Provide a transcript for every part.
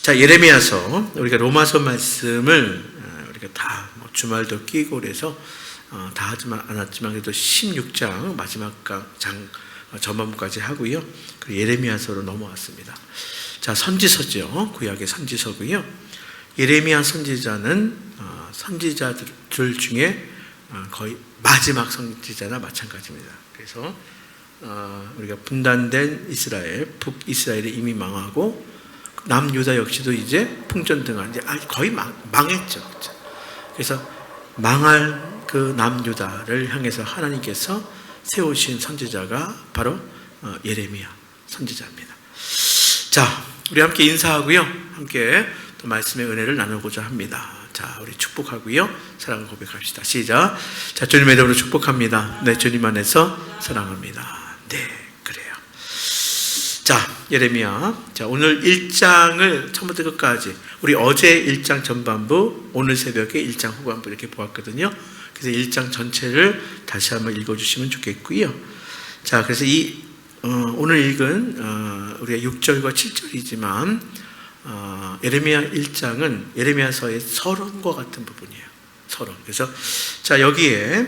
자, 예레미야서, 우리가 로마서 말씀을 우리가 다 주말도 끼고 그래서 다 하지만 않았지만 그래도 16장 마지막 장 전반부까지 하고요. 그리고 예레미야서로 넘어왔습니다. 자, 선지서죠. 구약의 선지서고요. 예레미야 선지자는 선지자들 중에 거의 마지막 선지자나 마찬가지입니다. 그래서 우리가 분단된 이스라엘, 북이스라엘이 이미 망하고 남유다 역시도 이제 풍전등한 이제 거의 망했죠. 그렇죠? 그래서 망할 그 남유다를 향해서 하나님께서 세우신 선지자가 바로 예레미야 선지자입니다. 자, 우리 함께 인사하고요. 함께 또 말씀의 은혜를 나누고자 합니다. 자, 우리 축복하고요. 사랑을 고백합시다. 시작. 자, 주님의 이름으로 축복합니다. 네, 주님 안에서 사랑합니다. 네, 그래요. 자, 예레미야. 자, 오늘 1장을 처음부터 끝까지 우리 어제 1장 전반부, 오늘 새벽에 1장 후반부 이렇게 보았거든요. 그래서 1장 전체를 다시 한번 읽어주시면 좋겠고요. 자, 그래서 오늘 읽은 우리가 6절과 7절이지만 예레미야 1장은 예레미야서의 서론과 같은 부분이에요. 서론. 그래서 자, 여기에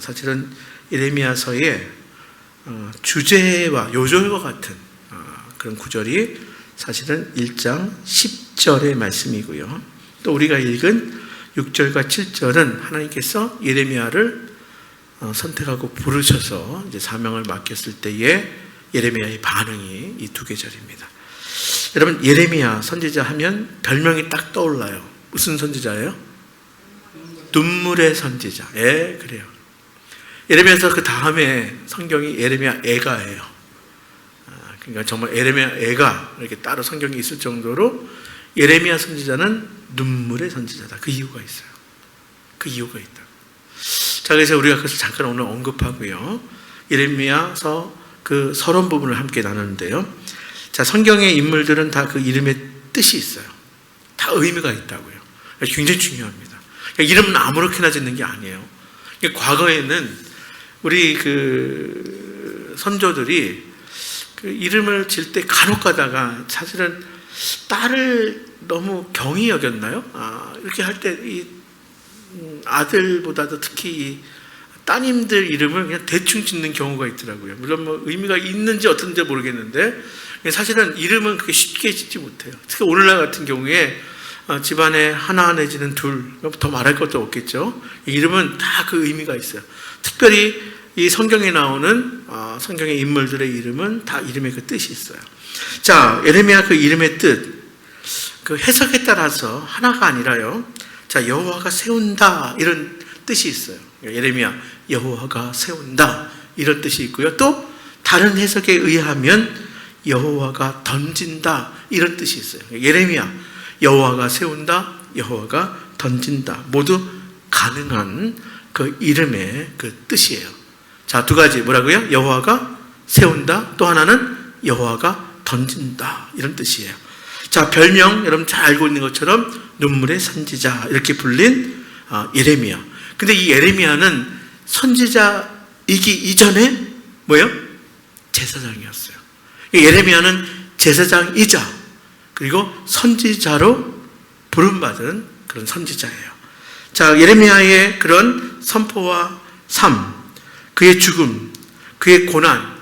사실은 예레미야서의 주제와 요절과 같은 그런 구절이 사실은 1장 10절의 말씀이고요. 또 우리가 읽은 6절과 7절은 하나님께서 예레미야를 선택하고 부르셔서 이제 사명을 맡겼을 때의 예레미야의 반응이 이 두 계절입니다. 여러분, 예레미야 선지자 하면 별명이 딱 떠올라요. 무슨 선지자예요? 눈물의 선지자. 예, 그래요. 예레미야서 그 다음에 성경이 예레미야 애가예요. 그러니까 정말 예레미야 애가 이렇게 따로 성경이 있을 정도로 예레미야 선지자는 눈물의 선지자다. 그 이유가 있어요. 그 이유가 있다. 자, 그래서 우리가 그것을 잠깐 오늘 언급하고요. 예레미야서 그 서론 부분을 함께 나누는데요. 자, 성경의 인물들은 다 그 이름의 뜻이 있어요. 다 의미가 있다고요. 굉장히 중요합니다. 이름은 아무렇게나 짓는 게 아니에요. 과거에는 우리 그 선조들이 그 이름을 질 때 간혹 가다가 사실은 딸을 너무 경히 여겼나요? 이렇게 할 때 이 아들보다도 특히 이 따님들 이름을 그냥 대충 짓는 경우가 있더라고요. 물론 뭐 의미가 있는지 어떤지 모르겠는데 사실은 이름은 그렇게 쉽게 짓지 못해요. 특히 오늘날 같은 경우에 집안에 하나 내지는 둘, 더 말할 것도 없겠죠. 이름은 다 그 의미가 있어요. 특별히 이 성경에 나오는 성경의 인물들의 이름은 다 이름의 그 뜻이 있어요. 자, 예레미야 그 이름의 뜻, 그 해석에 따라서 하나가 아니라요. 자, 여호와가 세운다 이런 뜻이 있어요. 예레미야 여호와가 세운다 이런 뜻이 있고요. 또 다른 해석에 의하면 여호와가 던진다 이런 뜻이 있어요. 예레미야 여호와가 세운다, 여호와가 던진다 모두 가능한 그 이름의 그 뜻이에요. 자, 두 가지 뭐라고요? 여호와가 세운다, 또 하나는 여호와가 던진다 이런 뜻이에요. 자, 별명 여러분 잘 알고 있는 것처럼 눈물의 선지자 이렇게 불린 예레미야. 근데 이 예레미야는 선지자이기 이전에 뭐예요? 제사장이었어요. 예레미야는 제사장이자 그리고 선지자로 부름받은 그런 선지자예요. 자, 예레미야의 그런 선포와 삶, 그의 죽음, 그의 고난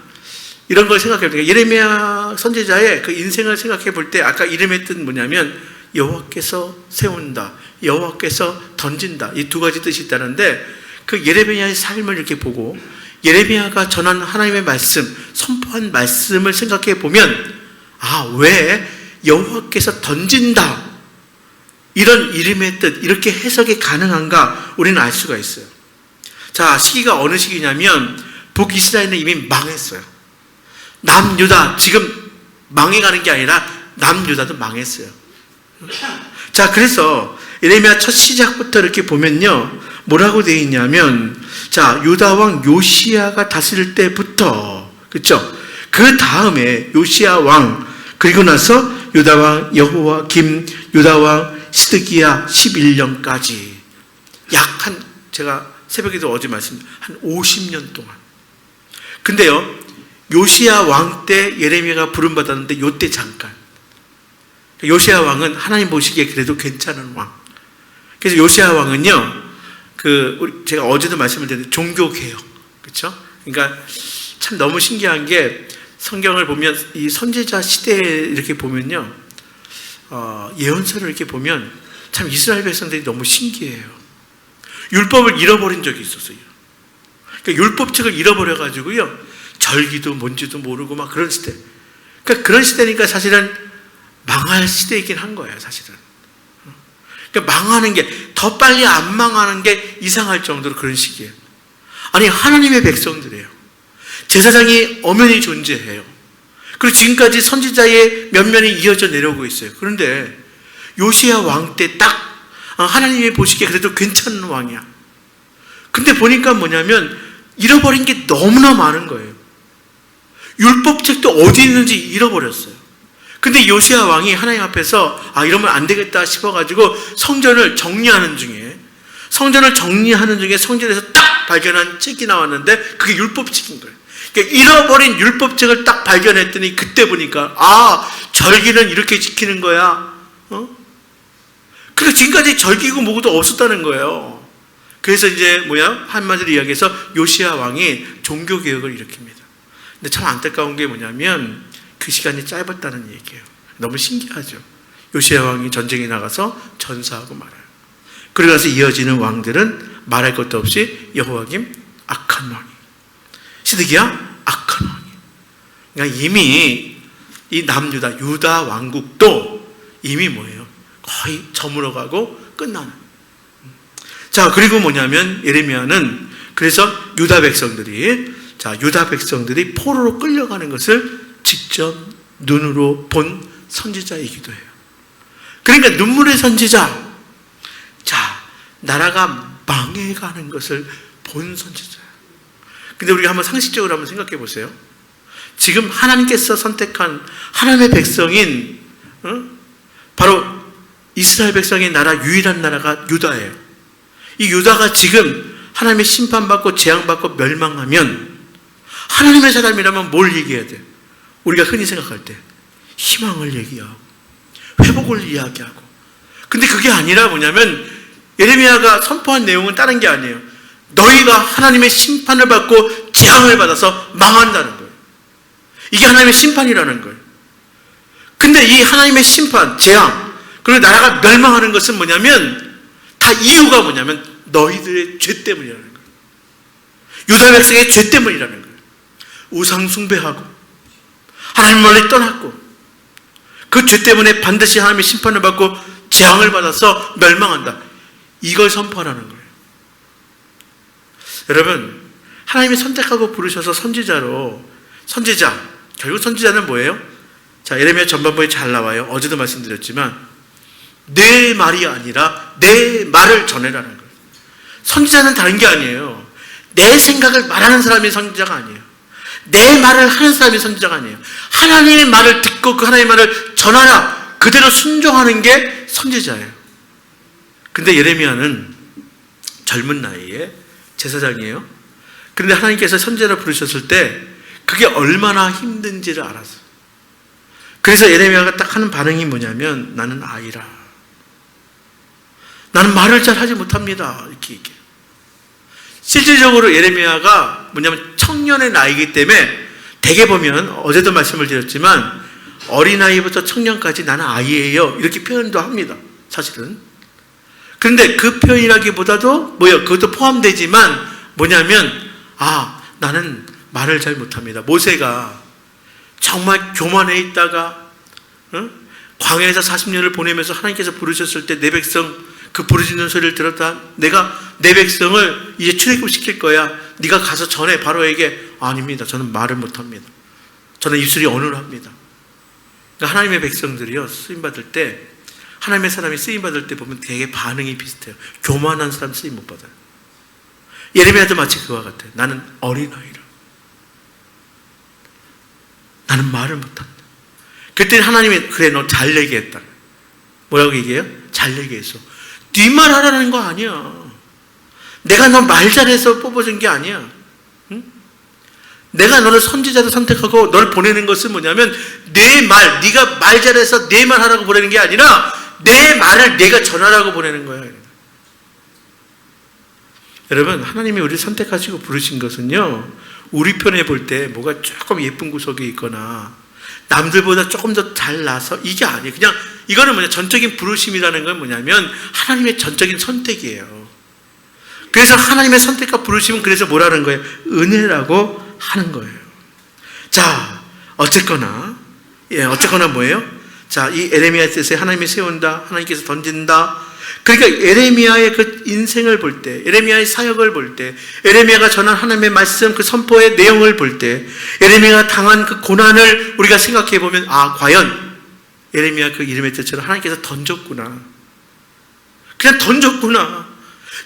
이런 걸 생각해 볼 때 예레미야 선지자의 그 인생을 생각해 볼 때 아까 이름의 뜻은 뭐냐면 여호와께서 세운다, 여호와께서 던진다 이 두 가지 뜻이 있다는데 그 예레미야의 삶을 이렇게 보고 예레미야가 전한 하나님의 말씀, 선포한 말씀을 생각해 보면 왜 여호와께서 던진다 이런 이름의 뜻 이렇게 해석이 가능한가 우리는 알 수가 있어요. 자, 시기가 어느 시기냐면 북이스라엘은 이미 망했어요. 남유다 지금 망해가는 게 아니라 남유다도 망했어요. 자, 그래서 예레미야 첫 시작부터 이렇게 보면요 뭐라고 되어 있냐면 자, 유다 왕 요시야가 다스릴 때부터 그렇죠? 그 다음에 요시야 왕 그리고 나서 유다 왕 여호와김 유다 왕 시드기야 11년까지 약 제가 새벽에도 어제 한 50년 동안. 근데요 요시야 왕 때 예레미야가 부름받았는데 요때 잠깐. 요시야 왕은 하나님 보시기에 그래도 괜찮은 왕. 그래서 요시야 왕은요, 제가 어제도 말씀을 드렸는데 종교개혁, 그렇죠? 그러니까 참 너무 신기한 게 성경을 보면 이 선지자 시대에 이렇게 보면요, 예언서를 이렇게 보면 참 이스라엘 백성들이 너무 신기해요. 율법을 잃어버린 적이 있었어요. 그러니까 율법책을 잃어버려가지고요, 절기도 뭔지도 모르고 막 그런 시대. 그러니까 그런 시대니까 사실은 망할 시대이긴 한 거예요, 사실은. 그러니까 망하는 게, 더 빨리 안 망하는 게 이상할 정도로 그런 시기예요. 아니, 하나님의 백성들이에요. 제사장이 엄연히 존재해요. 그리고 지금까지 선지자의 면면이 이어져 내려오고 있어요. 그런데 요시야 왕 때 딱 하나님이 보시기에 그래도 괜찮은 왕이야. 근데 보니까 뭐냐면 잃어버린 게 너무나 많은 거예요. 율법책도 어디 있는지 잃어버렸어요. 근데 요시야 왕이 하나님 앞에서 이러면 안 되겠다 싶어가지고 성전을 정리하는 중에 성전에서 딱 발견한 책이 나왔는데 그게 율법책인 거예요. 그러니까 잃어버린 율법책을 딱 발견했더니 그때 보니까 절기는 이렇게 지키는 거야. 그리고 지금까지 절기고 뭐고도 없었다는 거예요. 그래서 이제 한마디로 이야기해서 요시야 왕이 종교개혁을 일으킵니다. 근데 참 안타까운 게 뭐냐면 그 시간이 짧았다는 얘기예요. 너무 신기하죠. 요시야 왕이 전쟁에 나가서 전사하고 말아요. 그러고 나서 이어지는 왕들은 말할 것도 없이 여호야김 악한 왕이, 시드기야 악한 왕이. 그러니까 이미 이 남유다, 유다 왕국도 이미 뭐예요? 거의 저물어가고 끝나는. 자, 그리고 뭐냐면 예레미야는 그래서 유다 백성들이 포로로 끌려가는 것을 직접 눈으로 본 선지자이기도 해요. 그러니까 눈물의 선지자. 자, 나라가 망해가는 것을 본 선지자예요. 근데 우리가 한번 상식적으로 한번 생각해 보세요. 지금 하나님께서 선택한 하나님의 백성인 바로 이스라엘 백성의 나라, 유일한 나라가 유다예요. 이 유다가 지금 하나님의 심판받고 재앙받고 멸망하면 하나님의 사람이라면 뭘 얘기해야 돼? 우리가 흔히 생각할 때 희망을 얘기하고 회복을 이야기하고. 근데 그게 아니라 뭐냐면 예레미야가 선포한 내용은 다른 게 아니에요. 너희가 하나님의 심판을 받고 재앙을 받아서 망한다는 거예요. 이게 하나님의 심판이라는 거예요. 근데 이 하나님의 심판, 재앙, 그리고 나라가 멸망하는 것은 뭐냐면 다 이유가 뭐냐면 너희들의 죄 때문이라는 거예요. 유다 백성의 죄 때문이라는 거예요. 우상 숭배하고 하나님 멀리 떠났고 그 죄 때문에 반드시 하나님의 심판을 받고 재앙을 받아서 멸망한다. 이걸 선포하라는 거예요. 여러분, 하나님이 선택하고 부르셔서 선지자, 결국 선지자는 뭐예요? 자, 예레미야 전반부에 잘 나와요. 어제도 말씀드렸지만 내 말이 아니라 내 말을 전해라는 거예요. 선지자는 다른 게 아니에요. 내 생각을 말하는 사람이 선지자가 아니에요. 내 말을 하는 사람이 선지자가 아니에요. 하나님의 말을 듣고 그 하나님의 말을 전하라, 그대로 순종하는 게 선지자예요. 근데 예레미야는 젊은 나이에 제사장이에요. 그런데 하나님께서 선지자로 부르셨을 때 그게 얼마나 힘든지를 알았어요. 그래서 예레미야가 딱 하는 반응이 뭐냐면 나는 아이라, 나는 말을 잘 하지 못합니다, 이렇게 얘기해요. 실질적으로 예레미야가 뭐냐면 청년의 나이이기 때문에 대개 보면 어제도 말씀을 드렸지만 어린아이부터 청년까지 나는 아이예요, 이렇게 표현도 합니다, 사실은. 그런데 그 표현이라기보다도 그것도 포함되지만 뭐냐면 나는 말을 잘 못합니다. 모세가 정말 교만해 있다가 광야에서 40년을 보내면서 하나님께서 부르셨을 때 내 백성 그 부르짖는 소리를 들었다. 내가 내 백성을 이제 출애굽시킬 거야. 네가 가서 전해 바로에게. 아닙니다. 저는 말을 못합니다. 저는 입술이 어눌합니다. 그러니까 하나님의 백성들이요, 쓰임받을 때, 하나님의 사람이 쓰임받을 때 보면 되게 반응이 비슷해요. 교만한 사람 쓰임 못 받아요. 예레미야도 마치 그와 같아요. 나는 어린아이라. 나는 말을 못한다. 그때 하나님이 그래, 너 잘 얘기했다. 뭐라고 얘기해요? 잘 얘기했어. 네 말 하라는 거 아니야. 내가 너 말 잘해서 뽑아준 게 아니야. 응? 내가 너를 선지자로 선택하고 너를 보내는 것은 뭐냐면 내 말, 네가 말 잘해서 내 말 하라고 보내는 게 아니라 내 말을 내가 전하라고 보내는 거야. 여러분, 하나님이 우리를 선택하시고 부르신 것은요, 우리 편에 볼 때 뭐가 조금 예쁜 구석이 있거나 남들보다 조금 더 잘나서 이게 아니에요. 그냥 이거는 뭐냐, 전적인 부르심이라는 건 뭐냐면 하나님의 전적인 선택이에요. 그래서 하나님의 선택과 부르심은 그래서 뭐라는 거예요? 은혜라고 하는 거예요. 자, 어쨌거나 뭐예요? 자, 이 에레미야의 뜻에 하나님이 세운다, 하나님께서 던진다. 그러니까 에레미야의 그 인생을 볼 때, 에레미야의 사역을 볼 때, 에레미야가 전한 하나님의 말씀, 그 선포의 내용을 볼 때, 에레미야가 당한 그 고난을 우리가 생각해 보면, 아, 과연 에레미야 그 이름의 뜻처럼 하나님께서 던졌구나. 그냥 던졌구나.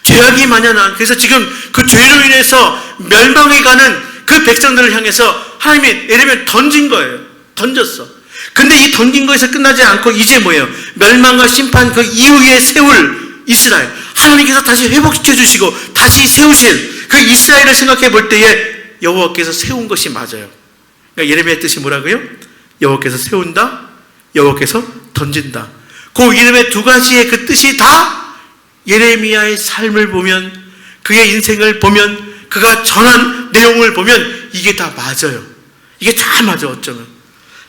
죄악이 만연한, 그래서 지금 그 죄로 인해서 멸망해 가는 그 백성들을 향해서 하나님이 에레미야를 던진 거예요. 던졌어. 근데 이 던진 거에서 끝나지 않고 이제 뭐예요? 멸망과 심판 그 이후에 세울 이스라엘. 하나님께서 다시 회복시켜 주시고 다시 세우실 그 이스라엘을 생각해 볼 때에 여호와께서 세운 것이 맞아요. 그러니까 예레미야의 뜻이 뭐라고요? 여호와께서 세운다, 여호와께서 던진다. 그 이름의 두 가지의 그 뜻이 다 예레미야의 삶을 보면, 그의 인생을 보면, 그가 전한 내용을 보면 이게 다 맞아요. 이게 다 맞아, 어쩌면.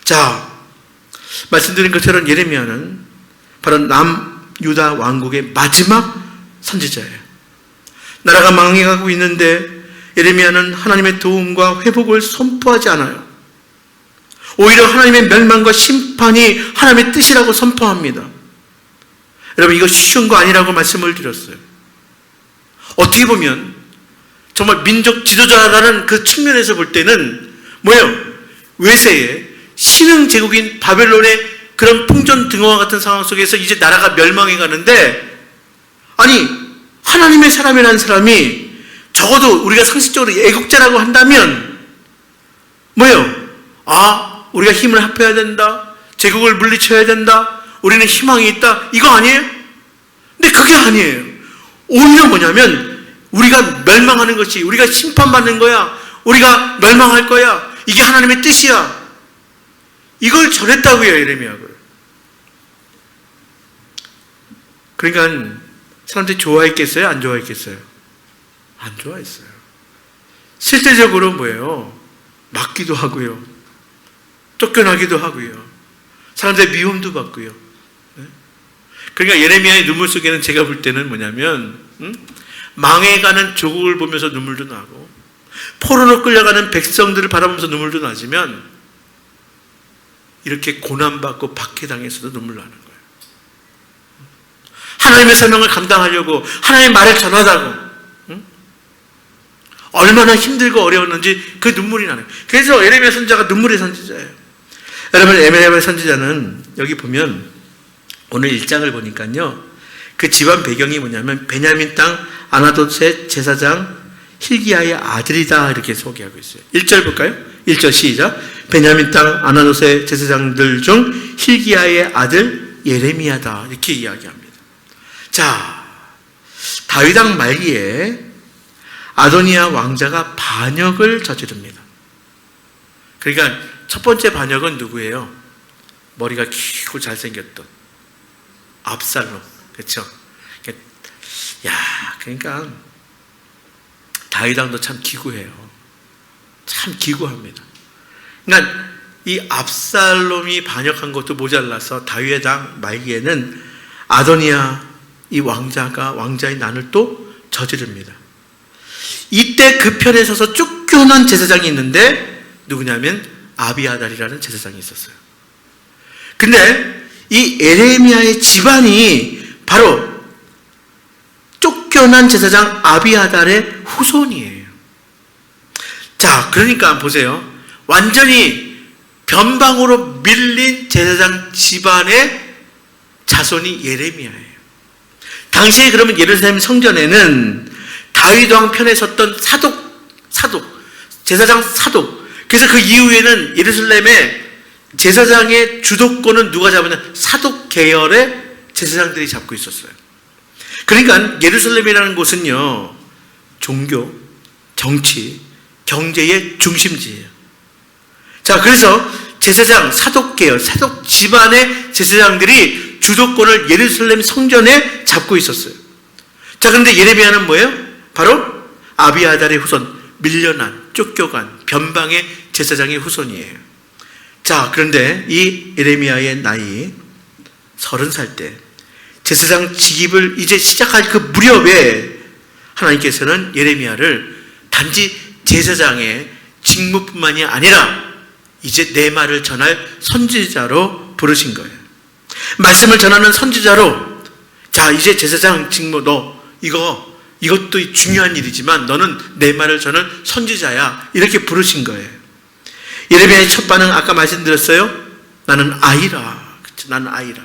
자, 말씀드린 것처럼 예레미야는 바로 남유다 왕국의 마지막 선지자예요. 나라가 망해가고 있는데 예레미야는 하나님의 도움과 회복을 선포하지 않아요. 오히려 하나님의 멸망과 심판이 하나님의 뜻이라고 선포합니다. 여러분, 이거 쉬운 거 아니라고 말씀을 드렸어요. 어떻게 보면 정말 민족 지도자라는 그 측면에서 볼 때는 뭐예요? 외세에 신흥 제국인 바벨론의 그런 풍전등화와 같은 상황 속에서 이제 나라가 멸망해 가는데, 아니, 하나님의 사람이라는 사람이 적어도 우리가 상식적으로 애국자라고 한다면 뭐예요? 아, 우리가 힘을 합해야 된다, 제국을 물리쳐야 된다, 우리는 희망이 있다, 이거 아니에요? 근데 그게 아니에요. 오히려 뭐냐면 우리가 멸망하는 것이, 우리가 심판받는 거야, 우리가 멸망할 거야, 이게 하나님의 뜻이야, 이걸 전했다고요, 예레미야가. 그러니까 사람들이 좋아했겠어요? 안 좋아했겠어요? 안 좋아했어요. 실제적으로 뭐예요? 맞기도 하고요, 쫓겨나기도 하고요, 사람들의 미움도 받고요. 그러니까 예레미야의 눈물 속에는 제가 볼 때는 뭐냐면 망해가는 조국을 보면서 눈물도 나고 포로로 끌려가는 백성들을 바라보면서 눈물도 나지만 이렇게 고난받고 박해당해서도 눈물 나는 거예요. 하나님의 사명을 감당하려고 하나님의 말을 전하다고 얼마나 힘들고 어려웠는지 그 눈물이 나는 거예요. 그래서 예레미야 선지자가 눈물의 선지자예요. 여러분, 예레미야 선지자는 여기 보면 오늘 1장을 보니까요, 그 집안 배경이 뭐냐면 베냐민 땅 아나돗의 제사장 hil기야의 아들이다, 이렇게 소개하고 있어요. 1절 볼까요? 1절 시작. 베냐민 땅 아나돗의 제사장들 중 hil기야의 아들 예레미야다, 이렇게 이야기합니다. 자, 다윗 왕 말기에 아도니아 왕자가 반역을 저지릅니다. 그러니까 첫 번째 반역은 누구예요? 머리가 길고 잘생겼던 압살롬, 그렇죠? 야, 그러니까 다윗 왕도 참 기구해요. 참 기구합니다. 그러니까 이 압살롬이 반역한 것도 모자라서 다윗 왕 말기에는 아도니아 이 왕자의 난을 또 저지릅니다. 이때 그 편에 서서 쫓겨난 제사장이 있는데 누구냐면 아비아달이라는 제사장이 있었어요. 근데 이 에레미야의 집안이 바로 쫓겨난 제사장 아비아달의 후손이에요. 자, 그러니까 보세요. 완전히 변방으로 밀린 제사장 집안의 자손이 예레미야예요. 당시에 그러면 예루살렘 성전에는 다윗 왕 편에 섰던 제사장 사독. 그래서 그 이후에는 예루살렘의 제사장의 주도권은 누가 잡았냐? 사독 계열의 제사장들이 잡고 있었어요. 그러니까 예루살렘이라는 곳은요, 종교, 정치, 경제의 중심지예요. 자, 그래서 제사장, 사독계열, 사독 집안의 제사장들이 주도권을 예루살렘 성전에 잡고 있었어요. 자, 그런데 예레미야는 뭐예요? 바로 아비아달의 후손, 밀려난, 쫓겨간, 변방의 제사장의 후손이에요. 자, 그런데 이 예레미야의 나이 30살 때 제사장 직입을 이제 시작할 그 무렵에 하나님께서는 예레미야를 단지 제사장의 직무뿐만이 아니라 이제 내 말을 전할 선지자로 부르신 거예요. 말씀을 전하는 선지자로, 자, 이제 제사장 직무, 너 이것도 중요한 일이지만 너는 내 말을 전할 선지자야, 이렇게 부르신 거예요. 예레미야의 첫 반응 아까 말씀드렸어요. 나는 아이라. 그렇죠? 나는 아이라.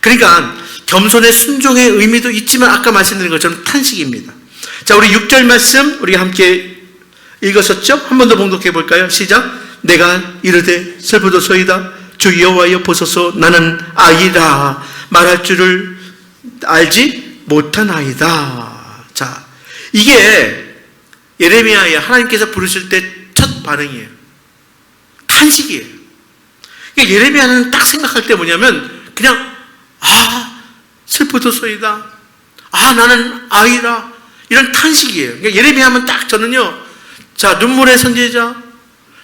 그러니까 겸손의 순종의 의미도 있지만 아까 말씀드린 것처럼 탄식입니다. 자, 우리 6절 말씀 우리 함께 읽었었죠? 한 번 더 봉독해 볼까요? 시작. 내가 이르되 슬프도소이다. 주 여호와여 보소서. 나는 아이라. 말할 줄을 알지 못한 아이다. 자, 이게 예레미야의 하나님께서 부르실 때 첫 반응이에요. 탄식이에요. 그러니까 예레미야는 딱 생각할 때 뭐냐면 그냥 슬프도소이다. 나는 아이라. 이런 탄식이에요. 그러니까 예레미야 하면 딱 저는요, 자, 눈물의 선지자,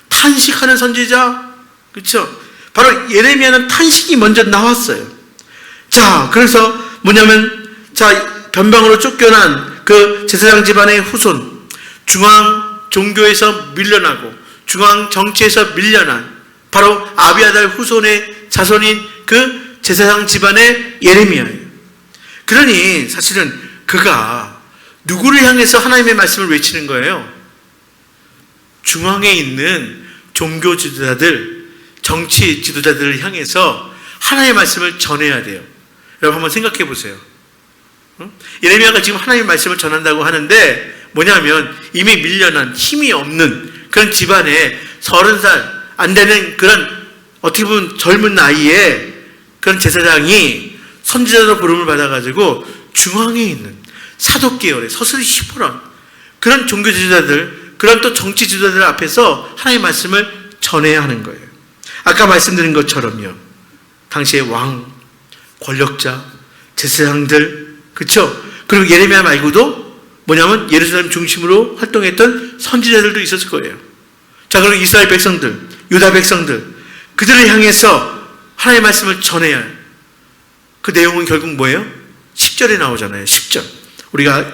탄식하는 선지자, 그렇죠? 바로 예레미야는 탄식이 먼저 나왔어요. 자, 그래서 뭐냐면, 자, 변방으로 쫓겨난 그 제사장 집안의 후손, 중앙 종교에서 밀려나고 중앙 정치에서 밀려난 바로 아비아달 후손의 자손인 그 제사장 집안의 예레미야예요. 그러니 사실은 그가 누구를 향해서 하나님의 말씀을 외치는 거예요? 중앙에 있는 종교 지도자들, 정치 지도자들을 향해서 하나님의 말씀을 전해야 돼요. 여러분 한번 생각해 보세요. 예레미야가 지금 하나님의 말씀을 전한다고 하는데 뭐냐면 이미 밀려난 힘이 없는 그런 집안에 30살 안 되는 그런 어떻게 보면 젊은 나이에 그런 제사장이 선지자로 부름을 받아가지고 중앙에 있는 사독계열의 서슬이 시퍼런 그런 종교 지도자들, 그런 또 정치 지도자들 앞에서 하나님의 말씀을 전해야 하는 거예요. 아까 말씀드린 것처럼요, 당시의 왕, 권력자, 제사장들, 그렇죠? 그리고 예레미야 말고도 뭐냐면 예루살렘 중심으로 활동했던 선지자들도 있었을 거예요. 자, 그리고 이스라엘 백성들, 유다 백성들, 그들을 향해서 하나님의 말씀을 전해야 해요. 그 내용은 결국 뭐예요? 10절에 나오잖아요. 10절. 우리가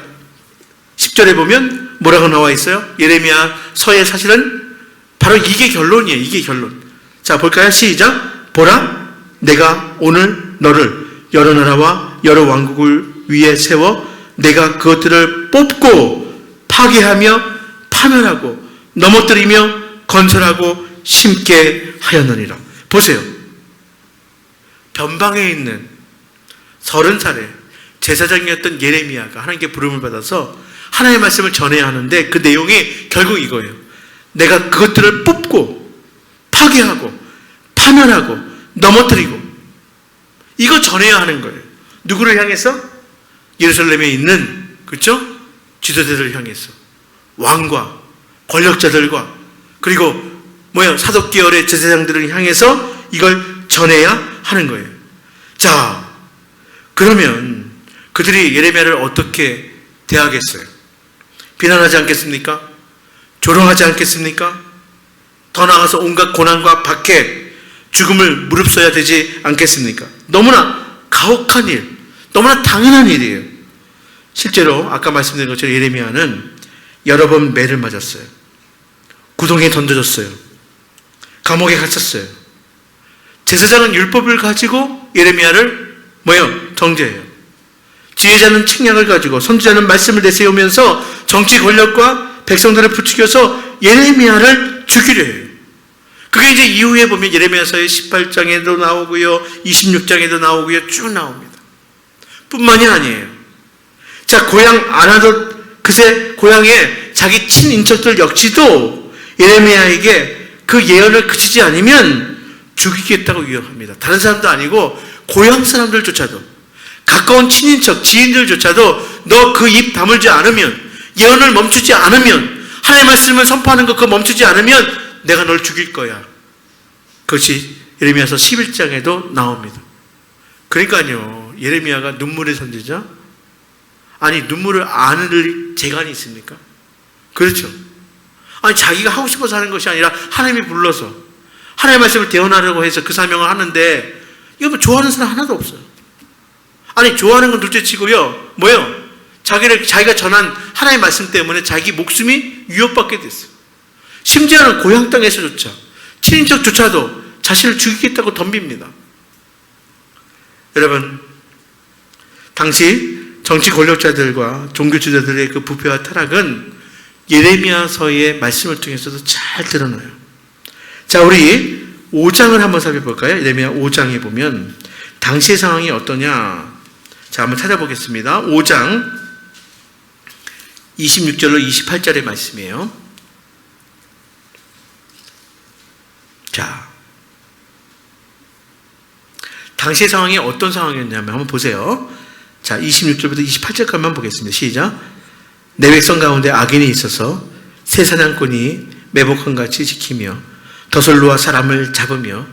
10절에 보면 뭐라고 나와 있어요? 예레미야 서의 사실은 바로 이게 결론이에요. 이게 결론. 자, 볼까요? 시작. 보라, 내가 오늘 너를 여러 나라와 여러 왕국을 위에 세워 내가 그것들을 뽑고 파괴하며 파멸하고 넘어뜨리며 건설하고 심게 하였느니라. 보세요. 변방에 있는 30살의 제사장이었던 예레미야가 하나님께 부름을 받아서 하나님의 말씀을 전해야 하는데 그 내용이 결국 이거예요. 내가 그것들을 뽑고 파괴하고 파멸하고 넘어뜨리고 이거 전해야 하는 거예요. 누구를 향해서? 예루살렘에 있는, 그렇죠? 지도자들을 향해서, 왕과 권력자들과 그리고 사독계열의 제사장들을 향해서 이걸 전해야 하는 거예요. 자, 그러면 그들이 예레미야를 어떻게 대하겠어요? 비난하지 않겠습니까? 조롱하지 않겠습니까? 더 나아가서 온갖 고난과 박해, 죽음을 무릅써야 되지 않겠습니까? 너무나 가혹한 일, 너무나 당연한 일이에요. 실제로 아까 말씀드린 것처럼 예레미야는 여러 번 매를 맞았어요. 구덩이에 던져졌어요. 감옥에 갇혔어요. 제사장은 율법을 가지고 예레미야를 정죄해요. 지혜자는 책략을 가지고 선지자는 말씀을 내세우면서 정치 권력과 백성들을 부추겨서 예레미야를 죽이려 해요. 그게 이제 이후에 보면 예레미야서의 18장에도 나오고요, 26장에도 나오고요, 쭉 나옵니다. 뿐만이 아니에요. 자, 고향 아나돗 그새 고향의 자기 친인척들 역시도 예레미야에게 그 예언을 그치지 않으면 죽이겠다고 위협합니다. 다른 사람도 아니고 고향 사람들조차도, 가까운 친인척, 지인들조차도 너 그 입 다물지 않으면, 예언을 멈추지 않으면, 하나님의 말씀을 선포하는 거 그거 멈추지 않으면 내가 널 죽일 거야. 그것이 예레미야서 11장에도 나옵니다. 그러니까요, 예레미야가 눈물의 선지자? 아니, 눈물을 안 흘릴 재간이 있습니까? 그렇죠. 아니, 자기가 하고 싶어서 하는 것이 아니라 하나님이 불러서 하나님의 말씀을 대언하려고 해서 그 사명을 하는데, 이거 뭐 좋아하는 사람 하나도 없어요. 아니, 좋아하는 건 둘째 치고요, 뭐요? 자기가 전한 하나님의 말씀 때문에 자기 목숨이 위협받게 됐어요. 심지어는 고향 땅에서조차, 친인척조차도 자신을 죽이겠다고 덤빕니다. 여러분, 당시 정치 권력자들과 종교 지도자들의 그 부패와 타락은 예레미야서의 말씀을 통해서도 잘 드러나요. 자, 우리 5장을 한번 살펴볼까요? 예레미야 5장에 보면 당시의 상황이 어떠냐? 자, 한번 찾아보겠습니다. 5장 26절로 28절의 말씀이에요. 자, 당시의 상황이 어떤 상황이었냐면 한번 보세요. 자, 26절부터 28절까지만 보겠습니다. 시작. 내 백성 가운데 악인이 있어서 새 사냥꾼이 매복한 같이 지키며 더설로와 사람을 잡으며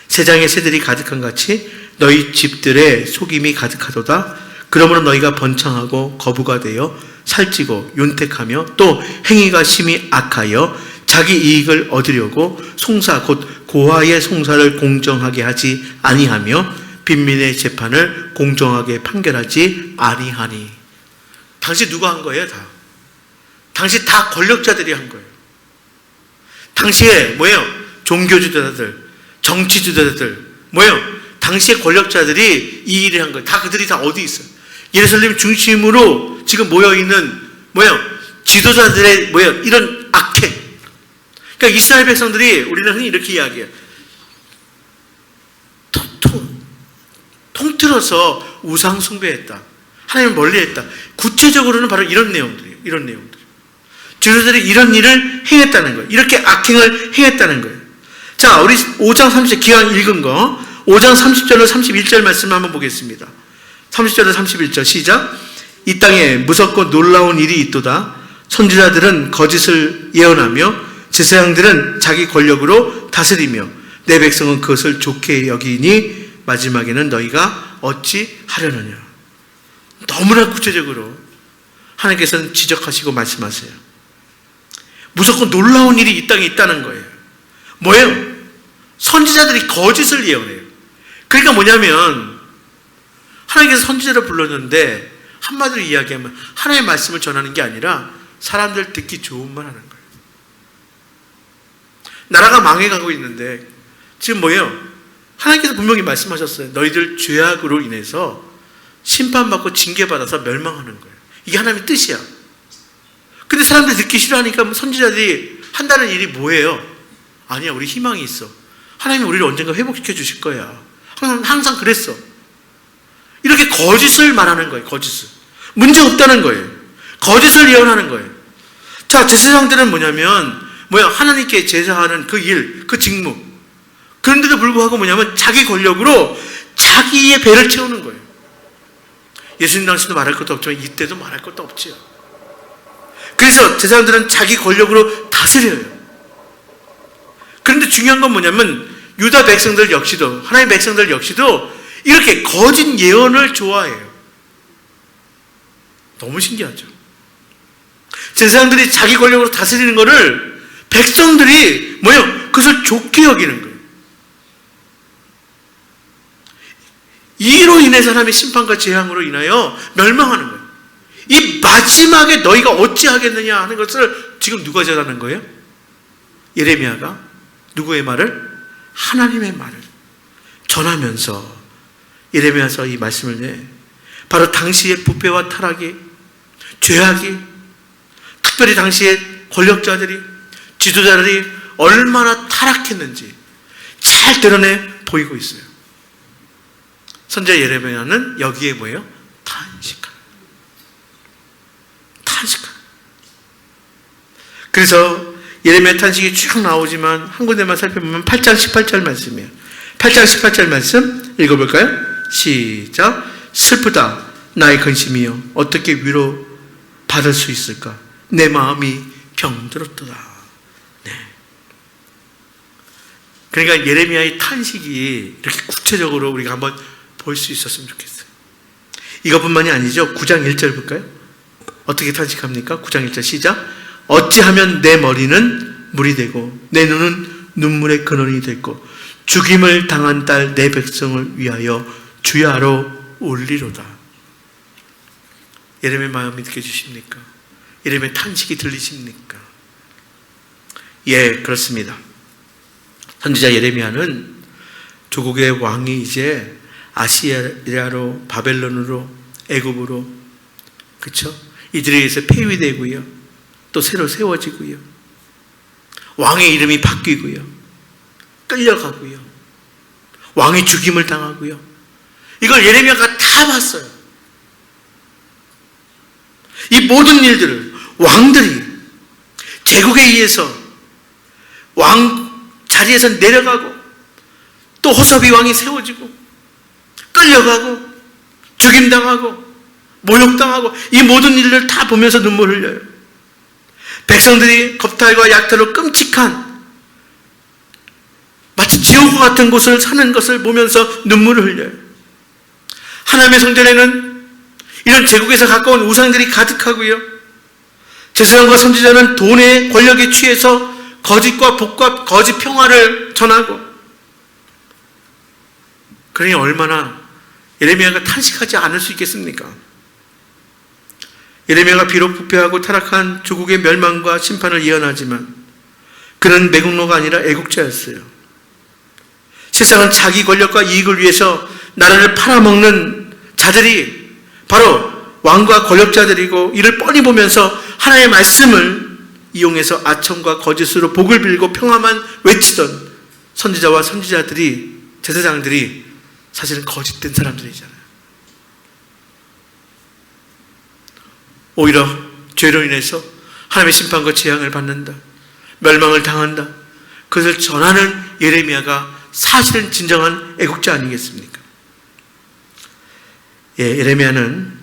새장의 새들이 가득한 같이 너희 집들의 속임이 가득하도다. 그러므로 너희가 번창하고 거부가 되어 살찌고 윤택하며 또 행위가 심히 악하여 자기 이익을 얻으려고 송사 곧 고아의 송사를 공정하게 하지 아니하며 빈민의 재판을 공정하게 판결하지 아니하니. 당시 누가 한 거예요? 다. 당시 다 권력자들이 한 거예요. 당시에 뭐예요? 종교 지도자들, 정치 지도자들, 뭐예요? 당시의 권력자들이 이 일을 한 거예요. 다 그들이 다 어디 있어요? 예루살렘 중심으로 지금 모여있는 뭐예요? 지도자들의 뭐예요? 이런 악행. 그러니까 이스라엘 백성들이 우리는 흔히 이렇게 이야기해요. 통틀어서 우상 숭배했다. 하나님을 멀리했다. 구체적으로는 바로 이런 내용들이에요. 이런 내용들. 지도자들이 이런 일을 행했다는 거예요. 이렇게 악행을 행했다는 거예요. 자, 우리 5장 30절 기왕 읽은 거 5장 30절로 31절 말씀 한번 보겠습니다. 30절로 31절 시작. 이 땅에 무섭고 놀라운 일이 있도다. 선지자들은 거짓을 예언하며 제사장들은 자기 권력으로 다스리며 내 백성은 그것을 좋게 여기니 마지막에는 너희가 어찌 하려느냐. 너무나 구체적으로 하나님께서는 지적하시고 말씀하세요. 무조건 놀라운 일이 이 땅에 있다는 거예요. 뭐예요? 선지자들이 거짓을 예언해요. 그러니까 뭐냐면 하나님께서 선지자를 불렀는데 한마디로 이야기하면 하나님의 말씀을 전하는 게 아니라 사람들 듣기 좋은 말 하는 거예요. 나라가 망해가고 있는데 지금 뭐예요? 하나님께서 분명히 말씀하셨어요. 너희들 죄악으로 인해서 심판받고 징계받아서 멸망하는 거예요. 이게 하나님의 뜻이야. 근데 사람들이 듣기 싫어하니까 선지자들이 한다는 일이 뭐예요? 아니야, 우리 희망이 있어. 하나님이 우리를 언젠가 회복시켜 주실 거야. 항상 그랬어. 이렇게 거짓을 말하는 거예요. 거짓을. 문제 없다는 거예요. 거짓을 예언하는 거예요. 자, 제사장들은 뭐냐면 하나님께 제사하는 그 일, 그 직무. 그런데도 불구하고 자기 권력으로 자기의 배를 채우는 거예요. 예수님 당시도 말할 것도 없지만 이때도 말할 것도 없지요. 그래서 제사장들은 자기 권력으로 다스려요. 그런데 중요한 건 유다 백성들 역시도, 하나님의 백성들 역시도 이렇게 거짓 예언을 좋아해요. 너무 신기하죠. 제사장들이 자기 권력으로 다스리는 거를 백성들이 그것을 좋게 여기는 거예요. 이로 인해서 하나님의 심판과 재앙으로 인하여 멸망하는 거예요. 이 마지막에 너희가 어찌하겠느냐 하는 것을 지금 누가 전하는 거예요? 예레미야가 누구의 말을? 하나님의 말을 전하면서 예레미야서 이 말씀을 내. 바로 당시의 부패와 타락이, 죄악이, 특별히 당시의 권력자들이, 지도자들이 얼마나 타락했는지 잘 드러내 보이고 있어요. 선지자 예레미야는 여기에 뭐예요? 탄식하는. 그래서 예레미야 탄식이 쭉 나오지만 한 군데만 살펴보면 8장 18절 말씀이에요. 8장 18절 말씀 읽어볼까요? 시작. 슬프다 나의 근심이여 어떻게 위로 받을 수 있을까? 내 마음이 병들었더라. 네. 그러니까 예레미야의 탄식이 이렇게 구체적으로 우리가 한번 볼 수 있었으면 좋겠어요. 이것뿐만이 아니죠. 9장 1절 볼까요? 어떻게 탄식합니까? 9장 1절 시작. 어찌하면 내 머리는 물이 되고 내 눈은 눈물의 근원이 됐고 죽임을 당한 딸 내 백성을 위하여 주야로 올리로다. 예레미야 마음이 느껴지십니까? 예레미야 탄식이 들리십니까? 예, 그렇습니다. 선지자 예레미야는 조국의 왕이 이제 아시리아로, 바벨론으로, 애굽으로, 그렇죠? 이들에 의해서 폐위되고요. 또 새로 세워지고요. 왕의 이름이 바뀌고요. 끌려가고요. 왕이 죽임을 당하고요. 이걸 예레미야가 다 봤어요. 이 모든 일들을 왕들이 제국에 의해서 왕 자리에서 내려가고 또 호사비 왕이 세워지고 끌려가고 죽임당하고 모욕당하고 이 모든 일을 다 보면서 눈물을 흘려요. 백성들이 겁탈과 약탈로 끔찍한 마치 지옥과 같은 곳을 사는 것을 보면서 눈물을 흘려요. 하나님의 성전에는 이런 제국에서 가까운 우상들이 가득하고요. 제사장과 선지자는 돈의 권력에 취해서 거짓과 복과 거짓 평화를 전하고, 그러니 얼마나 예레미야가 탄식하지 않을 수 있겠습니까? 예레미야가 비록 부패하고 타락한 조국의 멸망과 심판을 예언하지만 그는 매국노가 아니라 애국자였어요. 세상은 자기 권력과 이익을 위해서 나라를 팔아먹는 자들이 바로 왕과 권력자들이고, 이를 뻔히 보면서 하나님의 말씀을 이용해서 아첨과 거짓으로 복을 빌고 평화만 외치던 선지자와 선지자들이, 제사장들이 사실은 거짓된 사람들이잖아요. 오히려 죄로 인해서 하나님의 심판과 재앙을 받는다, 멸망을 당한다, 그것을 전하는 예레미야가 사실은 진정한 애국자 아니겠습니까? 예, 예레미야는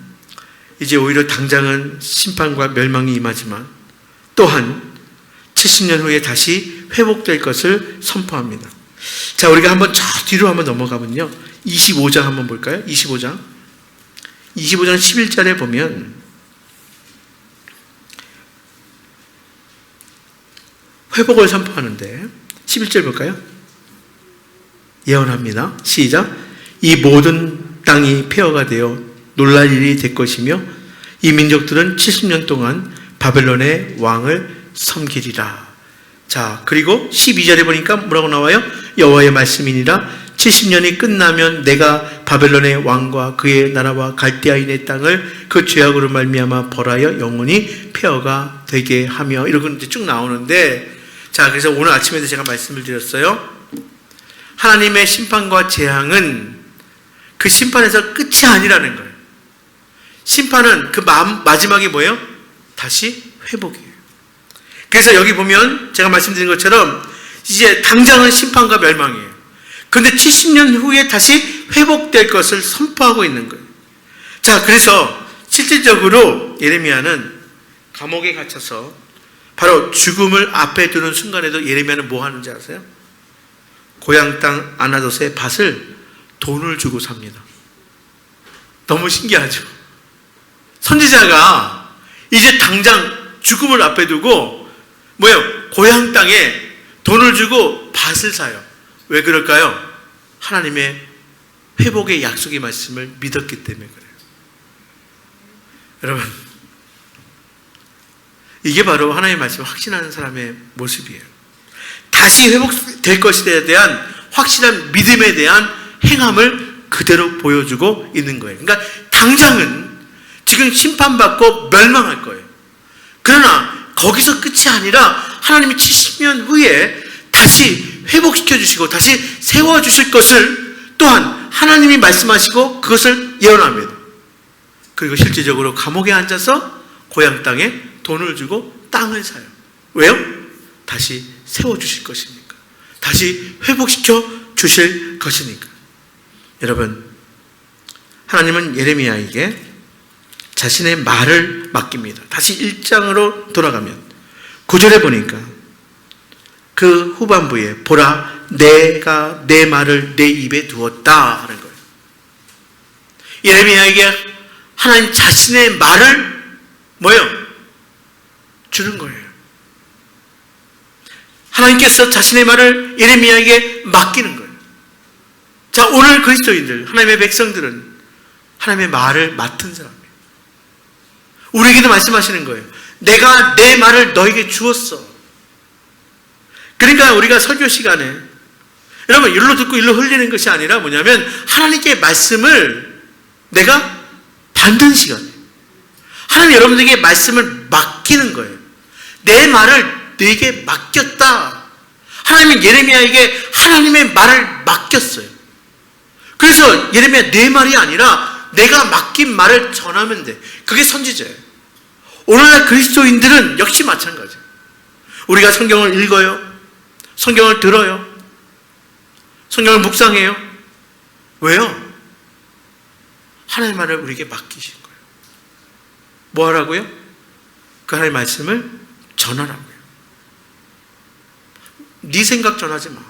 이제 오히려 당장은 심판과 멸망이 임하지만 또한 70년 후에 다시 회복될 것을 선포합니다. 자, 우리가 한번 저 뒤로 한번 넘어가면요, 25장 한번 볼까요? 25장 11절에 보면 회복을 선포하는데 11절 볼까요? 예언합니다. 시작. 이 모든 땅이 폐허가 되어 놀랄 일이 될 것이며 이 민족들은 70년 동안 바벨론의 왕을 섬기리라. 자, 그리고 12절에 보니까 뭐라고 나와요? 여호와의 말씀이니라. 70년이 끝나면 내가 바벨론의 왕과 그의 나라와 갈대아인의 땅을 그 죄악으로 말미암아 벌하여 영원히 폐허가 되게 하며, 이렇게 이제 쭉 나오는데, 자, 그래서 오늘 아침에도 제가 말씀을 드렸어요. 하나님의 심판과 재앙은 그 심판에서 끝이 아니라는 거예요. 심판은 그 마지막이 뭐예요? 다시 회복이에요. 그래서 여기 보면 제가 말씀드린 것처럼 이제 당장은 심판과 멸망이에요. 그런데 70년 후에 다시 회복될 것을 선포하고 있는 거예요. 자, 그래서 실질적으로 예레미야는 감옥에 갇혀서 바로 죽음을 앞에 두는 순간에도 예레미야는 뭐 하는지 아세요? 고향 땅 아나돗의 밭을 돈을 주고 삽니다. 너무 신기하죠? 선지자가 이제 당장 죽음을 앞에 두고 뭐예요? 고향 땅에 돈을 주고 밭을 사요. 왜 그럴까요? 하나님의 회복의 약속의 말씀을 믿었기 때문에 그래요. 여러분, 이게 바로 하나님의 말씀을 확신하는 사람의 모습이에요. 다시 회복될 것에 대한 확실한 믿음에 대한 행함을 그대로 보여주고 있는 거예요. 그러니까 당장은 지금 심판받고 멸망할 거예요. 그러나 거기서 끝이 아니라 하나님이 70년 후에 다시 회복시켜 주시고 다시 세워 주실 것을 또한 하나님이 말씀하시고 그것을 예언합니다. 그리고 실질적으로 감옥에 앉아서 고향 땅에 돈을 주고 땅을 사요. 왜요? 다시 세워 주실 것이니까. 다시 회복시켜 주실 것이니까. 여러분, 하나님은 예레미야에게 자신의 말을 맡깁니다. 다시 1장으로 돌아가면 9절에 보니까 그 후반부에 보라 내가 내 말을 내 입에 두었다 하는 거예요. 예레미야에게 하나님 자신의 말을 주는 거예요. 하나님께서 자신의 말을 예레미야에게 맡기는 거예요. 자, 오늘 그리스도인들, 하나님의 백성들은 하나님의 말을 맡은 사람이에요. 우리에게도 말씀하시는 거예요. 내가 내 말을 너에게 주었어. 그러니까 우리가 설교 시간에 여러분 일로 듣고 일로 흘리는 것이 아니라 뭐냐면 하나님께 말씀을 내가 받는 시간이에요. 하나님 여러분들에게 말씀을 맡기는 거예요. 내 말을 너에게 맡겼다. 하나님은 예레미야에게 하나님의 말을 맡겼어요. 그래서 예레미야 내 말이 아니라 내가 맡긴 말을 전하면 돼. 그게 선지자예요. 오늘날 그리스도인들은 역시 마찬가지예요. 우리가 성경을 읽어요. 성경을 들어요. 성경을 묵상해요. 왜요? 하나님의 말을 우리에게 맡기신 거예요. 뭐 하라고요? 그 하나님의 말씀을 전하라고요. 네 생각 전하지 마.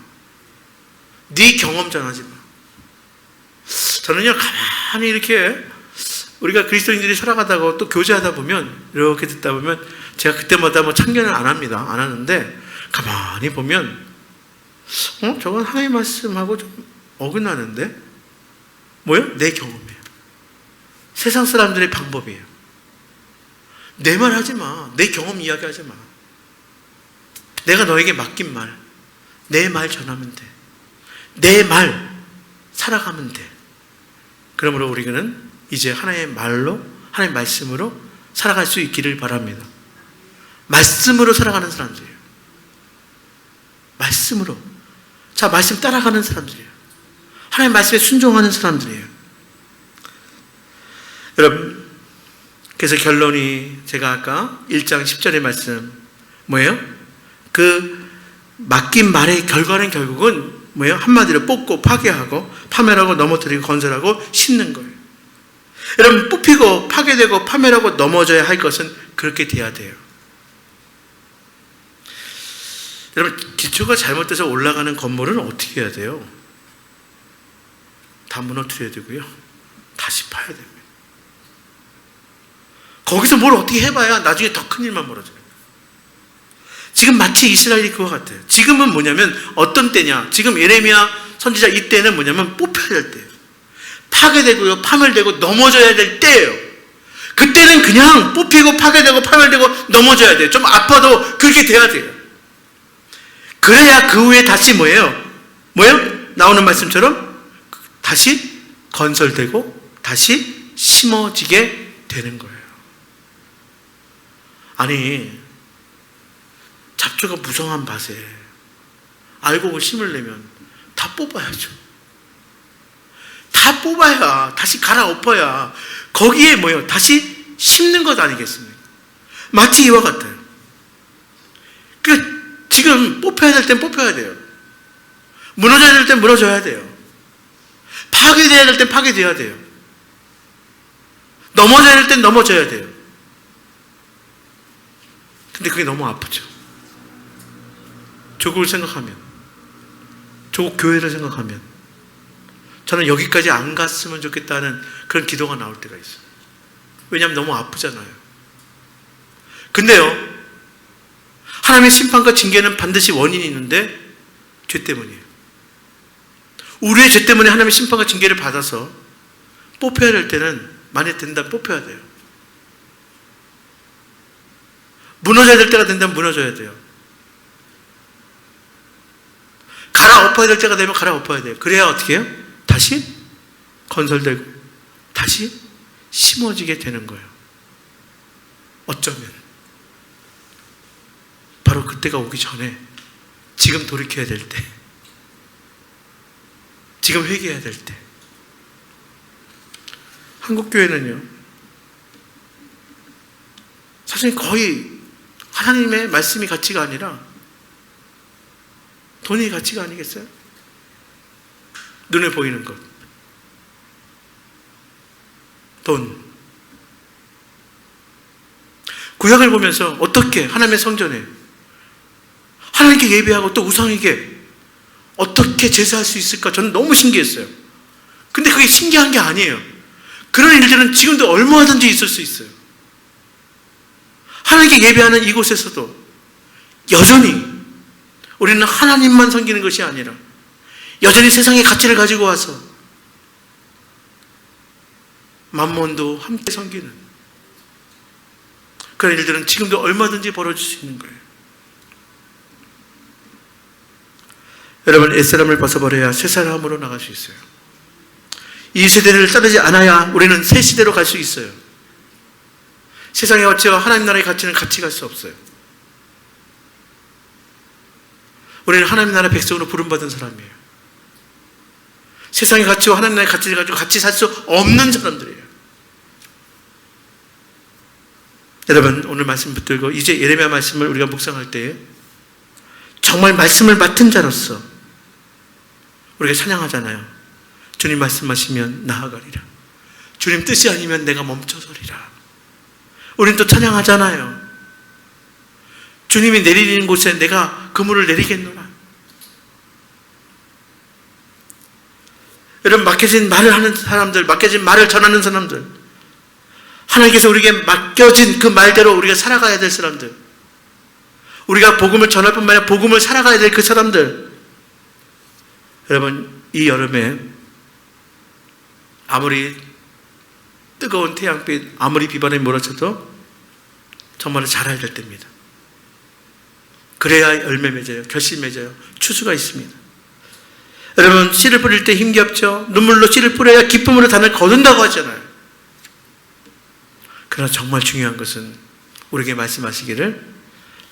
네 경험 전하지 마. 저는요, 가만히 이렇게 우리가 그리스도인들이 살아가다가 또 교제하다 보면, 이렇게 듣다 보면, 제가 그때마다 뭐 참견을 안 합니다. 안 하는데, 가만히 보면, 저건 하나님의 말씀하고 좀 어긋나는데? 뭐요? 내 경험이에요. 세상 사람들의 방법이에요. 내 말 하지 마. 내 경험 이야기 하지 마. 내가 너에게 맡긴 말, 내 말 전하면 돼. 내 말 살아가면 돼. 그러므로 우리는 이제 하나님의 말로, 하나님의 말씀으로 살아갈 수 있기를 바랍니다. 말씀으로 살아가는 사람들이에요. 말씀으로. 자, 말씀 따라가는 사람들이에요. 하나님의 말씀에 순종하는 사람들이에요. 여러분, 그래서 결론이 제가 아까 1장 10절의 말씀 뭐예요? 그 맡긴 말의 결과는 결국은 뭐예요? 한마디로 뽑고 파괴하고 파멸하고 넘어뜨리고 건설하고 심는 거예요. 여러분, 뽑히고 파괴되고 파멸하고 넘어져야 할 것은 그렇게 돼야 돼요. 여러분, 기초가 잘못돼서 올라가는 건물은 어떻게 해야 돼요? 다 무너뜨려야 되고요. 다시 파야 됩니다. 거기서 뭘 어떻게 해봐야 나중에 더 큰 일만 벌어져요. 지금 마치 이스라엘이 그거 같아요. 지금은 뭐냐면 어떤 때냐? 지금 예레미야 선지자 이때는 뭐냐면 뽑혀야 될 때예요. 파괴되고요, 파멸되고 넘어져야 될 때예요. 그때는 그냥 뽑히고 파괴되고 파멸되고 넘어져야 돼요. 좀 아파도 그렇게 돼야 돼요. 그래야 그 후에 다시 뭐예요? 나오는 말씀처럼 다시 건설되고 다시 심어지게 되는 거예요. 아니, 잡초가 무성한 밭에 알곡을 심으려면 다 뽑아야죠. 다 뽑아야, 다시 갈아엎어야 거기에 다시 심는 것 아니겠습니까? 마치 이와 같아요. 지금 뽑혀야 될 땐 뽑혀야 돼요. 무너져야 될 땐 무너져야 돼요. 파괴돼야 될 땐 파괴돼야 돼요. 넘어져야 될 땐 넘어져야 돼요. 근데 그게 너무 아프죠. 조국을 생각하면, 조국 교회를 생각하면 저는 여기까지 안 갔으면 좋겠다는 그런 기도가 나올 때가 있어요. 왜냐하면 너무 아프잖아요. 근데요, 하나님의 심판과 징계는 반드시 원인이 있는데 죄 때문이에요. 우리의 죄 때문에 하나님의 심판과 징계를 받아서 뽑혀야 될 때는 만약 된다면 뽑혀야 돼요. 무너져야 될 때가 된다면 무너져야 돼요. 갈아엎어야 될 때가 되면 갈아엎어야 돼요. 그래야 어떻게 해요? 다시 건설되고 다시 심어지게 되는 거예요. 어쩌면 바로 그때가 오기 전에 지금 돌이켜야 될 때, 지금 회개해야 될 때. 한국교회는요, 사실 거의 하나님의 말씀이 가치가 아니라 돈이 가치가 아니겠어요? 눈에 보이는 것. 돈. 구약을 보면서 어떻게 하나님의 성전에 하나님께 예배하고 또 우상에게 어떻게 제사할 수 있을까? 저는 너무 신기했어요. 근데 그게 신기한 게 아니에요. 그런 일들은 지금도 얼마든지 있을 수 있어요. 하나님께 예배하는 이곳에서도 여전히 우리는 하나님만 섬기는 것이 아니라 여전히 세상의 가치를 가지고 와서 만몬도 함께 섬기는 그런 일들은 지금도 얼마든지 벌어질 수 있는 거예요. 여러분, 옛사람을 벗어버려야 새 사람으로 나갈 수 있어요. 이 세대를 따르지 않아야 우리는 새 시대로 갈 수 있어요. 세상의 가치와 하나님 나라의 가치는 같이 갈 수 없어요. 우리는 하나님 나라 백성으로 부름받은 사람이에요. 세상의 가치와 하나님 나라의 가치를 가지고 같이 살 수 없는 사람들이에요. 여러분, 오늘 말씀 붙들고 이제 예레미야 말씀을 우리가 묵상할 때 정말 말씀을 맡은 자로서 우리가 찬양하잖아요. 주님 말씀하시면 나아가리라. 주님 뜻이 아니면 내가 멈춰서리라. 우리는 또 찬양하잖아요. 주님이 내리는 곳에 내가 그물을 내리겠노라. 여러분, 맡겨진 말을 하는 사람들, 맡겨진 말을 전하는 사람들, 하나님께서 우리에게 맡겨진 그 말대로 우리가 살아가야 될 사람들, 우리가 복음을 전할 뿐만 아니라 복음을 살아가야 될 그 사람들. 여러분, 이 여름에 아무리 뜨거운 태양빛, 아무리 비바람이 몰아쳐도 정말 잘해야 될 때입니다. 그래야 열매 맺어요. 결실 맺어요. 추수가 있습니다. 여러분, 씨를 뿌릴 때 힘겹죠? 눈물로 씨를 뿌려야 기쁨으로 단을 거둔다고 하잖아요. 그러나 정말 중요한 것은 우리에게 말씀하시기를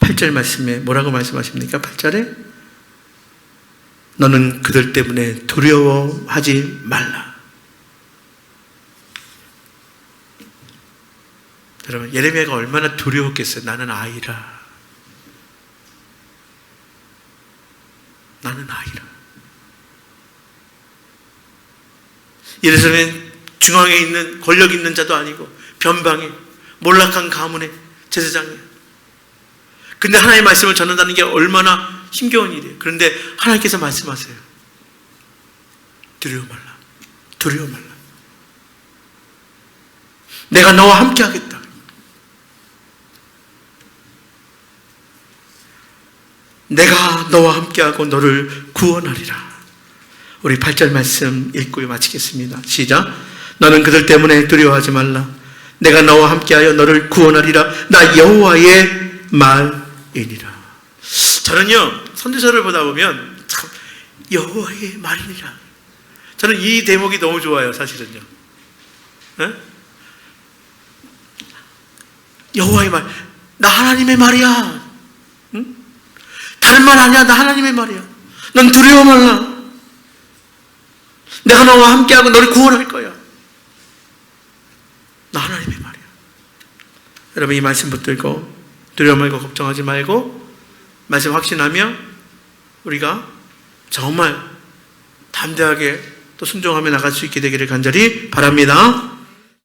8절 말씀에 뭐라고 말씀하십니까? 8절에 너는 그들 때문에 두려워하지 말라. 여러분, 예레미야가 얼마나 두려웠겠어요. 나는 아이라. 나는 아이라. 예루살렘 중앙에 있는 권력 있는 자도 아니고 변방에 몰락한 가문의 제사장이에요. 근데 하나님의 말씀을 전한다는 게 얼마나 힘겨운 일이에요. 그런데 하나님께서 말씀하세요. 두려워 말라. 두려워 말라. 내가 너와 함께 하겠다. 내가 너와 함께하고 너를 구원하리라. 우리 8절 말씀 읽고 마치겠습니다. 시작. 너는 그들 때문에 두려워하지 말라. 내가 너와 함께하여 너를 구원하리라. 나 여호와의 말이니라. 저는요, 선지서를 보다 보면 참 여호와의 말이니라. 저는 이 대목이 너무 좋아요. 사실은요. 네? 여호와의 말. 나 하나님의 말이야. 응? 다른 말 아니야. 나 하나님의 말이야. 넌 두려워 말라. 내가 너와 함께하고 너를 구원할 거야. 나 하나님의 말이야. 여러분, 이 말씀 붙들고 두려워 말고 걱정하지 말고 말씀 확신하며 우리가 정말 담대하게 또 순종하며 나갈 수 있게 되기를 간절히 바랍니다.